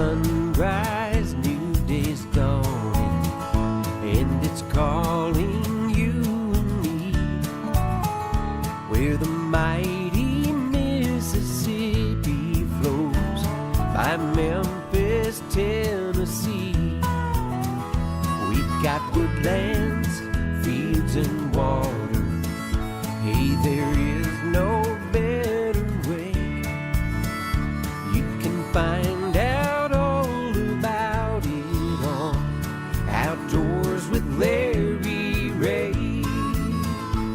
sunrise, new day's dawning, and it's calling you and me, where the mighty Mississippi flows by Memphis, Tennessee. We've got woodlands, fields, and water. Hey, there is no better way. You can find out all about it on Outdoors with Larry Ray.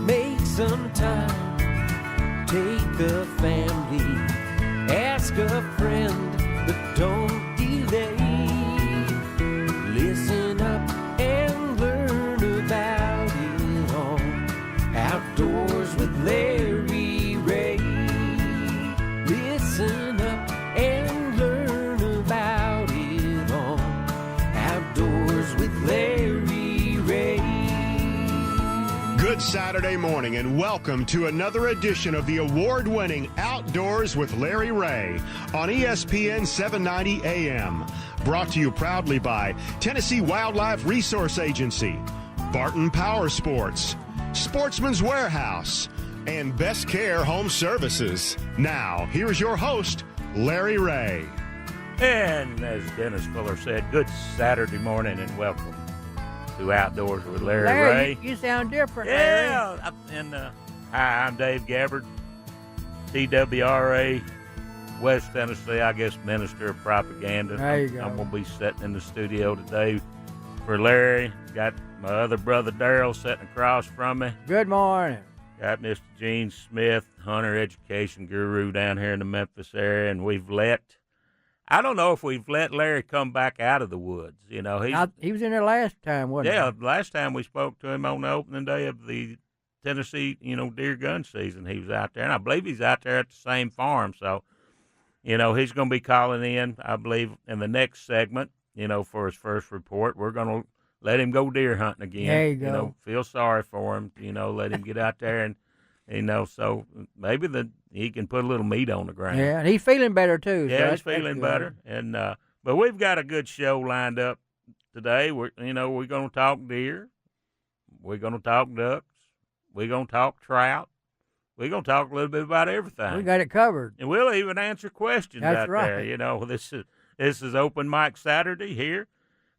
Make some time, take the family, ask a friend, but don't delay. Listen up and learn about it on Outdoors with Larry Ray. Listen up and learn about it on Outdoors with Larry Ray. Good Saturday morning and welcome to another edition of the award-winning Outdoors with Larry Ray on ESPN 790 AM. Brought to you proudly by Tennessee Wildlife Resource Agency, Barton Power Sports, Sportsman's Warehouse, and Best Care Home Services. Now, here's your host, Larry Ray. And as Dennis Fuller said, good Saturday morning and welcome to Outdoors with Larry Ray. You sound different, Larry. Yeah. And hi, I'm Dave Gabbard, TWRA, West Tennessee, I guess, Minister of Propaganda. There you go. I'm going to be sitting in the studio today for Larry. Got my other brother, Daryl, sitting across from me. Good morning. Got Mr. Gene Smith, hunter education guru down here in the Memphis area, and I don't know if we've let Larry come back out of the woods. You know, He was in there last time, wasn't he? yeah, last time we spoke to him on the opening day of the Tennessee, deer gun season, he was out there, and I believe he's out there at the same farm. So, he's going to be calling in, I believe, in the next segment, for his first report. We're going to let him go deer hunting again. There you go. Feel sorry for him, let him get out there and, so maybe he can put a little meat on the ground. Yeah, and he's feeling better, too. Yeah, so he's feeling better. And but we've got a good show lined up today. We're going to talk deer. We're going to talk ducks. We're going to talk trout. We're going to talk a little bit about everything. We got it covered. And we'll even answer questions That's out right. there. This is Open Mic Saturday here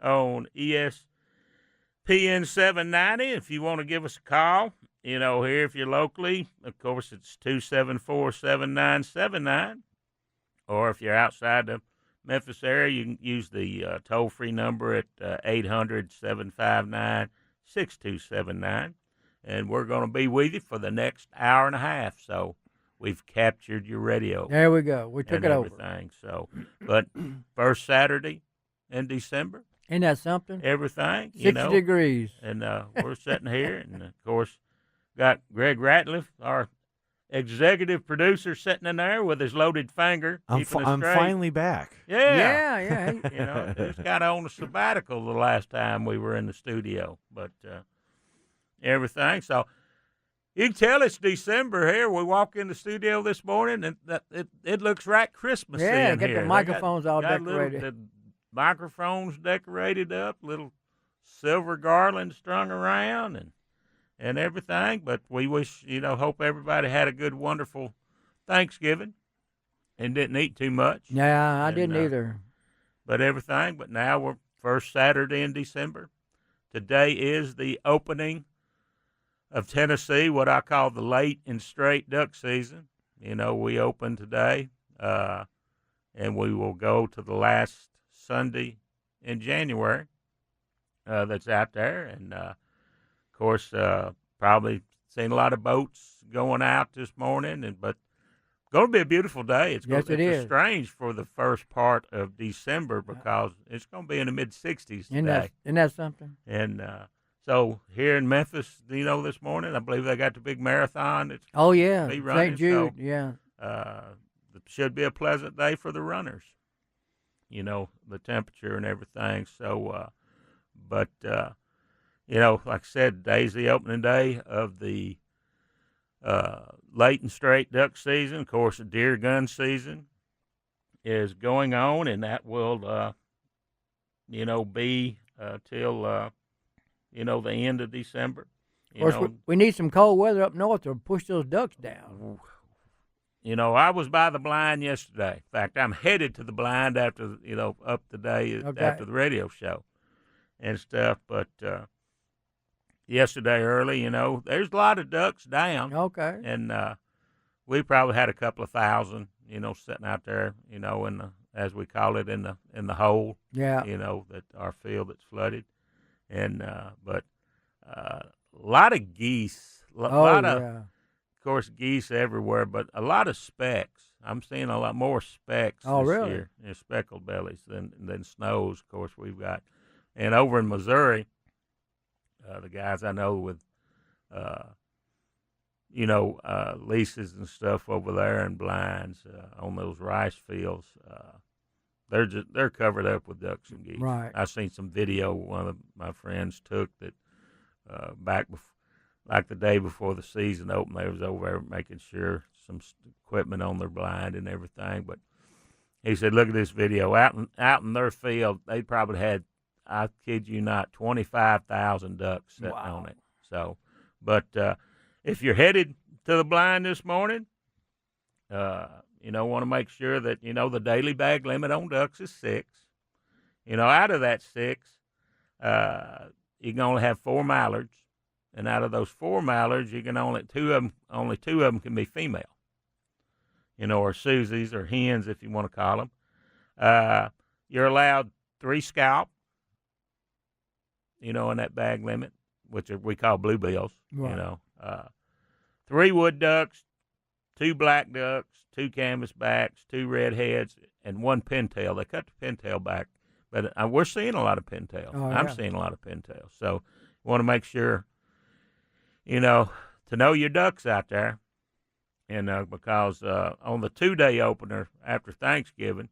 on ESPN 790. If you want to give us a call, here if you're locally, of course, it's 274-7979. Or if you're outside the Memphis area, you can use the toll-free number at 800-759-6279. And we're going to be with you for the next hour and a half. So we've captured your radio. There we go. We took it over. Everything. So, but first Saturday in December. Isn't that something? Everything. 60 degrees. And we're sitting here, and of course, got Greg Ratliff, our executive producer, sitting in there with his loaded finger. I'm finally back. Yeah. Yeah. He's kind of on a sabbatical the last time we were in the studio, but everything. So you can tell it's December here. We walk in the studio this morning, and it looks right Christmassy in get here. the microphones all decorated. The microphones decorated up, little silver garland strung around, and everything. But we wish, hope everybody had a good, wonderful Thanksgiving and didn't eat too much. Yeah, I didn't either. But everything. But now we're first Saturday in December. Today is the opening of Tennessee, what I call the late and straight duck season. We open today, and we will go to the last Sunday in January that's out there. And, of course, probably seen a lot of boats going out this morning, but going to be a beautiful day. It's strange for the first part of December because it's going to be in the mid-60s today. Isn't that something? And so here in Memphis, this morning, I believe they got the big marathon. It's Oh, yeah. be running, St. Jude, so, yeah. it should be a pleasant day for the runners, the temperature and everything. So, like I said, today's the opening day of the late and straight duck season. Of course, the deer gun season is going on, and that will, be till the end of December. Of course, we need some cold weather up north to push those ducks down. I was by the blind yesterday. In fact, I'm headed to the blind after, up today after the radio show and stuff. But yesterday early, there's a lot of ducks down. Okay. And we probably had a couple of thousand, sitting out there, in the, as we call it, in the hole. Yeah. That our field that's flooded. And but a lot of geese, of course, geese everywhere, but a lot of specks. I'm seeing a lot more specks this really? year, speckled bellies than snows. Of course, we've got, and over in Missouri, the guys I know with, leases and stuff over there and blinds on those rice fields. They're covered up with ducks and geese. Right. I've seen some video one of my friends took that back like the day before the season opened. They was over there making sure some equipment on their blind and everything. But he said, "Look at this video out in their field. They probably had, I kid you not, 25,000 ducks sitting on it." So, but if you're headed to the blind this morning, want to make sure that, the daily bag limit on ducks is 6. Out of that 6, you can only have 4 mallards. And out of those 4 mallards, you can only two of them can be female. Or Susies or hens, if you want to call them. You're allowed 3 scalp, in that bag limit, which we call bluebills, Right. 3 wood ducks, 2 black ducks, 2 canvasbacks, 2 redheads, and 1 pintail. They cut the pintail back, but we're seeing a lot of pintails. Oh, I'm yeah. seeing a lot of pintails. So you want to make sure, to know your ducks out there. And because on the 2-day opener after Thanksgiving,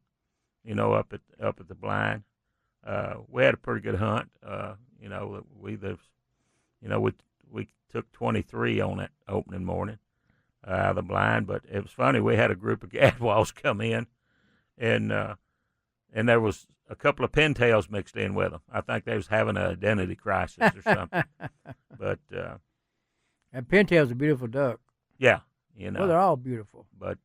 up at the blind, we had a pretty good hunt. We took 23 on that opening morning out of the blind, but it was funny. We had a group of gadwalls come in, and there was a couple of pintails mixed in with them. I think they was having an identity crisis or something. But And pintail's a beautiful duck. yeah, Well, they're all beautiful. But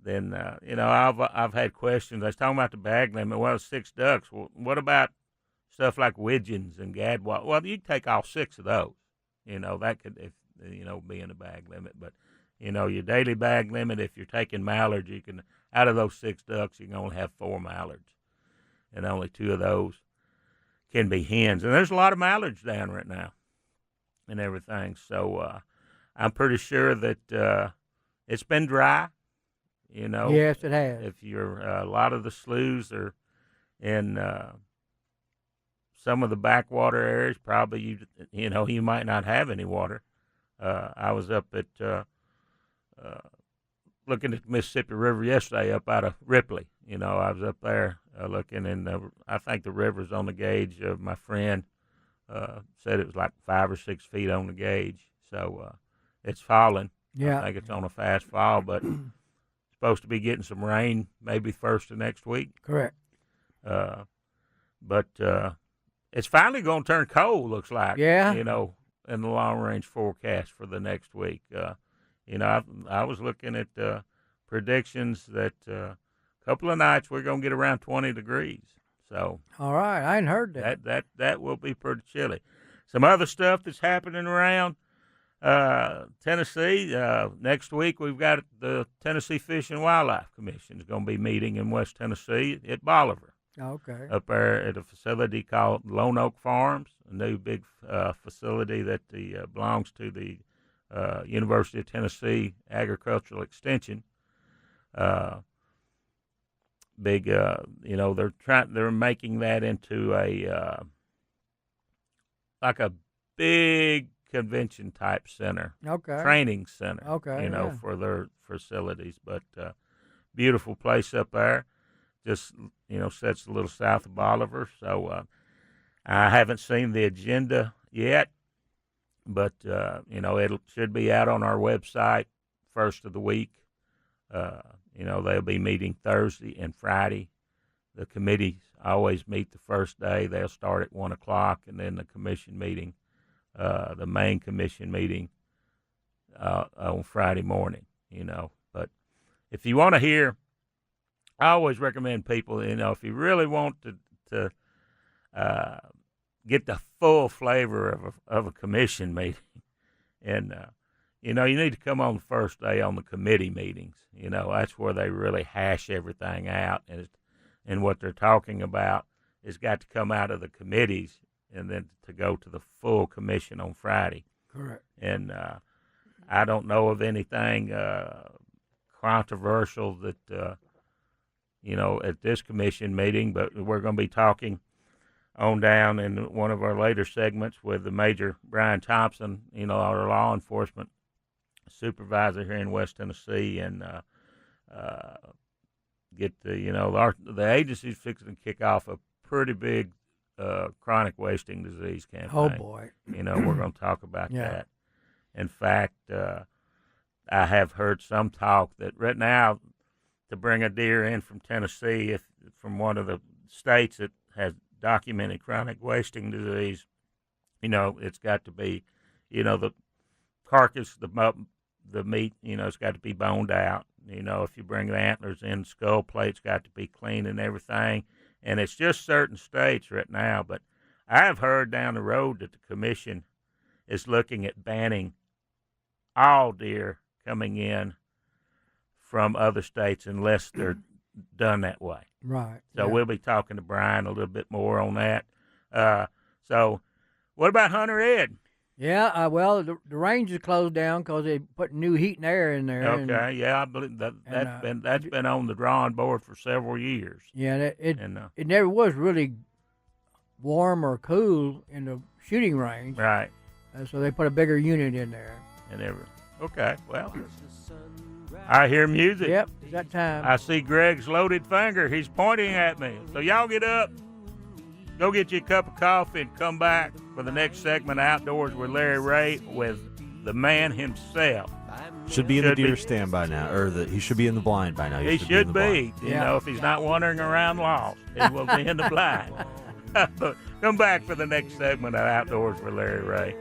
then I've had questions. I was talking about the bag limit. Well, 6 ducks. Well, what about stuff like widgeons and gadwall? Well, you can take all 6 of those. That could be in the bag limit. But your daily bag limit, if you're taking mallards, you can, out of those 6 ducks, you can only have 4 mallards, and only 2 of those can be hens. And there's a lot of mallards down right now and everything. So I'm pretty sure that it's been dry. Yes, it has. If you're a lot of the sloughs are in some of the backwater areas, probably you might not have any water. I was up at looking at the Mississippi River yesterday up out of Ripley. I was up there looking, and I think the river's on the gauge of my friend said it was like 5 or 6 feet on the gauge. So it's falling. Yeah. I think it's on a fast fall, but supposed to be getting some rain maybe first of next week. Correct. But it's finally going to turn cold, looks like. Yeah. In the long-range forecast for the next week. I was looking at predictions that a couple of nights we're going to get around 20 degrees. So All right. I hadn't heard that. that will be pretty chilly. Some other stuff that's happening around Tennessee. Next week we've got the Tennessee Fish and Wildlife Commission is going to be meeting in West Tennessee at Bolivar. Okay. Up there at a facility called Lone Oak Farms, a new big facility that belongs to the University of Tennessee Agricultural Extension. They're making that into a like a big convention type center, Okay. training center. Okay, yeah. For their facilities, but beautiful place up there. Just sits a little south of Bolivar. So I haven't seen the agenda yet, but it should be out on our website first of the week. They'll be meeting Thursday and Friday. The committees always meet the first day. They'll start at 1 o'clock, and then the commission meeting, the main commission meeting on Friday morning, But if you want to hear, I always recommend people, if you really want to get the full flavor of a commission meeting, and you need to come on the first day on the committee meetings. That's where they really hash everything out, and what they're talking about has got to come out of the committees and then to go to the full commission on Friday. Correct. And I don't know of anything controversial that at this commission meeting, but we're going to be talking on down in one of our later segments with the Major Brian Thompson, our law enforcement supervisor here in West Tennessee, and get the agency's fixing to kick off a pretty big chronic wasting disease campaign. Oh boy! We're going to talk about Yeah. that. In fact, I have heard some talk that right now, to bring a deer in from Tennessee, from one of the states that has documented chronic wasting disease, it's got to be, the carcass, the meat, it's got to be boned out. If you bring the antlers in, skull plate's got to be clean and everything. And it's just certain states right now. But I've heard down the road that the commission is looking at banning all deer coming in from other states unless they're done that way. Right. So yeah. we'll be talking to Brian a little bit more on that. So what about Hunter Ed? Yeah, well, the range is closed down because they put new heat and air in there. Okay, yeah, I believe that's been on the drawing board for several years. Yeah, it And never was really warm or cool in the shooting range. right, So they put a bigger unit in there. Okay, well, I hear music. Yep, it's that time. I see Greg's loaded finger. He's pointing at me. So y'all get up, go get you a cup of coffee, and come back for the next segment, Outdoors with Larry Ray, with the man himself. Should be in the deer stand by now, or he should be in the blind by now. He should be. Yeah. If he's not wandering around lost, he will be in the blind. Come back for the next segment of Outdoors with Larry Ray.